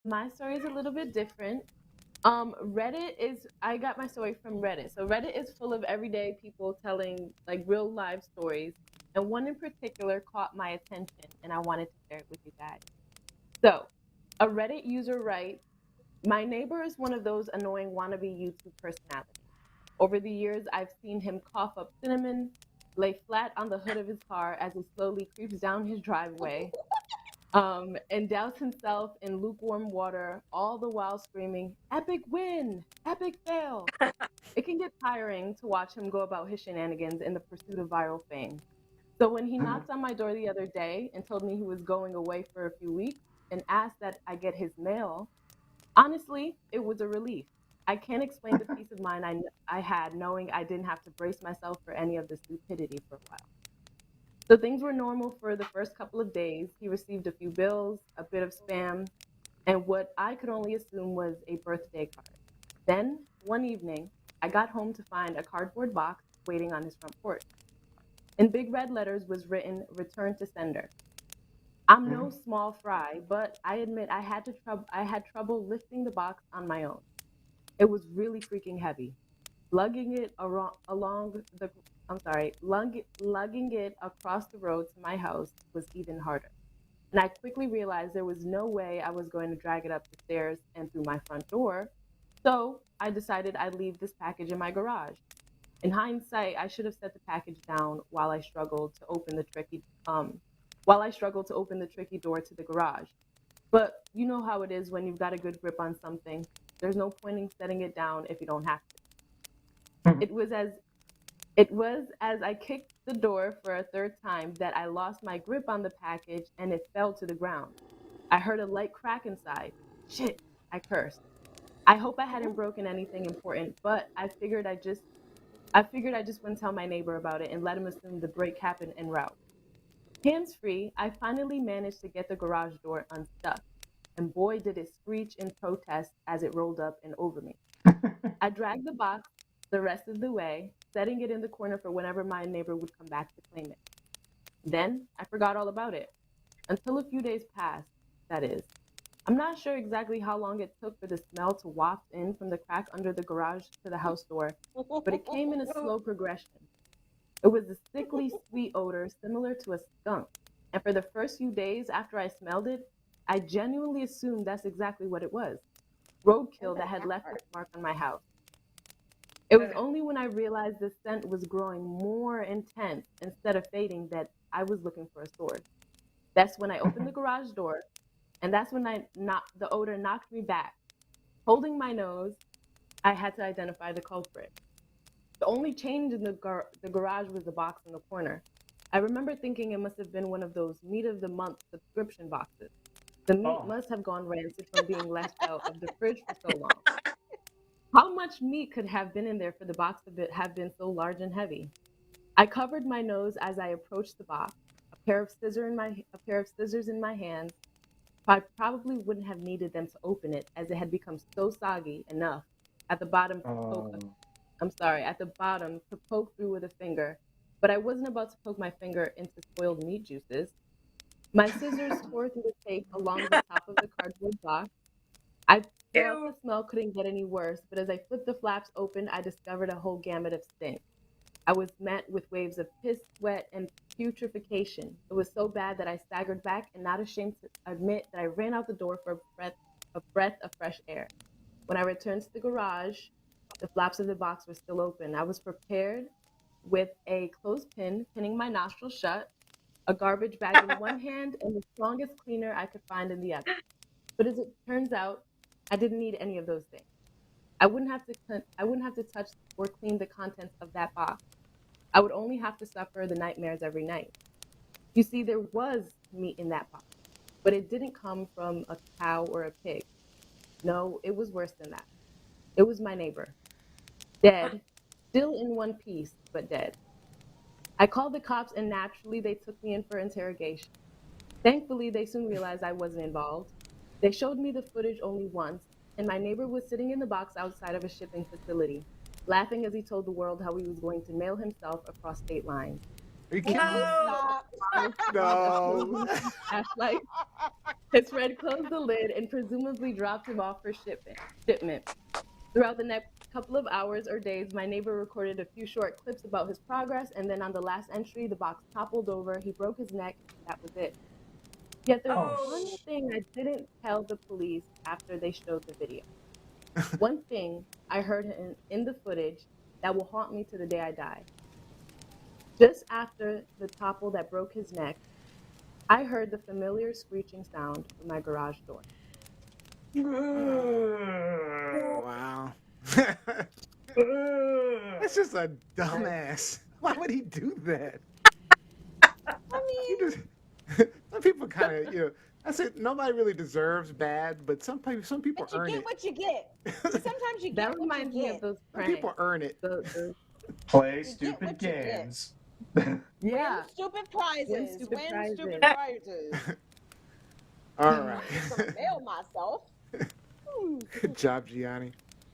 My story is a little bit different. I got my story from Reddit. So Reddit is full of everyday people telling like real life stories. And one in particular caught my attention and I wanted to share it with you guys. So a Reddit user writes, my neighbor is one of those annoying wannabe YouTube personalities. Over the years, I've seen him cough up cinnamon, lay flat on the hood of his car as he slowly creeps down his driveway, and douse himself in lukewarm water, all the while screaming, epic win, epic fail. It can get tiring to watch him go about his shenanigans in the pursuit of viral fame. So when he knocked on my door the other day and told me he was going away for a few weeks and asked that I get his mail, honestly, it was a relief. I can't explain the peace of mind I had knowing I didn't have to brace myself for any of the stupidity for a while. So things were normal for the first couple of days. He received a few bills, a bit of spam, and what I could only assume was a birthday card. Then, one evening, I got home to find a cardboard box waiting on his front porch. In big red letters was written, Return to Sender. I'm no small fry, but I admit I had trouble lifting the box on my own. It was really freaking heavy. Lugging it along the lugging it across the road to my house was even harder. And I quickly realized there was no way I was going to drag it up the stairs and through my front door. So I decided I'd leave this package in my garage. In hindsight, I should have set the package down while I struggled to open the tricky door to the garage. But you know how it is when you've got a good grip on something. There's no point in setting it down if you don't have to. It was as it was as I kicked the door for a third time that I lost my grip on the package and it fell to the ground. I heard a light crack inside. Shit, I cursed. I hope I hadn't broken anything important, but I figured I just wouldn't tell my neighbor about it and let him assume the break happened en route. Hands free, I finally managed to get the garage door unstuck, and boy did it screech in protest as it rolled up and over me. I dragged the box the rest of the way, setting it in the corner for whenever my neighbor would come back to claim it. Then I forgot all about it. Until a few days passed, that is. I'm not sure exactly how long it took for the smell to waft in from the crack under the garage to the house door, but it came in a slow progression. It was a sickly sweet odor similar to a skunk. And for the first few days after I smelled it, I genuinely assumed that's exactly what it was, roadkill that had left its mark on my house. It was only when I realized the scent was growing more intense instead of fading that I was looking for a source. That's when I opened the garage door, and that's when the odor knocked me back. Holding my nose, I had to identify the culprit. The only change in the garage was the box in the corner. I remember thinking it must have been one of those meat of the month subscription boxes. The meat Oh, must have gone rancid from being left out of the fridge for so long. How much meat could have been in there for the box to have been so large and heavy? I covered my nose as I approached the box, a pair of scissors in my hands. I probably wouldn't have needed them to open it as it had become so soggy enough at the bottom to poke oh. at the bottom to poke through with a finger, but I wasn't about to poke my finger into spoiled meat juices. My scissors tore through the tape along the top of the cardboard box. I thought the Ew. smell couldn't get any worse, but as I flipped the flaps open, I discovered a whole gamut of stench. I was met with waves of piss, sweat, and putrefaction. It was so bad that I staggered back and not ashamed to admit that I ran out the door for a breath of fresh air. When I returned to the garage, the flaps of the box were still open. I was prepared with a clothespin pinning my nostrils shut, a garbage bag in one hand, and the strongest cleaner I could find in the other. But as it turns out, I didn't need any of those things. I wouldn't have to touch or clean the contents of that box. I would only have to suffer the nightmares every night. You see, there was meat in that box, but it didn't come from a cow or a pig. No, it was worse than that. It was my neighbor, dead, still in one piece, but dead. I called the cops and naturally they took me in for interrogation. Thankfully, they soon realized I wasn't involved. They showed me the footage only once, and my neighbor was sitting in the box outside of a shipping facility, laughing as he told the world how he was going to mail himself across state lines. Are you kidding me? Stop. No. Flashlight. His friend closed the lid and presumably dropped him off for shipment. Throughout the next couple of hours or days, my neighbor recorded a few short clips about his progress, and then on the last entry, the box toppled over, he broke his neck, that was it. Yet there's one thing I didn't tell the police after they showed the video. One thing I heard in the footage that will haunt me to the day I die. Just after the topple that broke his neck, I heard the familiar screeching sound from my garage door. Wow. That's just a dumbass. Why would he do that? I He mean, just some people kind of, that's it. Nobody really deserves bad, but some people but you earn get it. what you get. Sometimes you That get what you reminds me of get. those Some pranks. people earn it. Play You get stupid what you get. games. Yeah. Win stupid prizes. stupid Win prizes. stupid prizes. All right. I'm gonna mail myself. Good job, Gianni.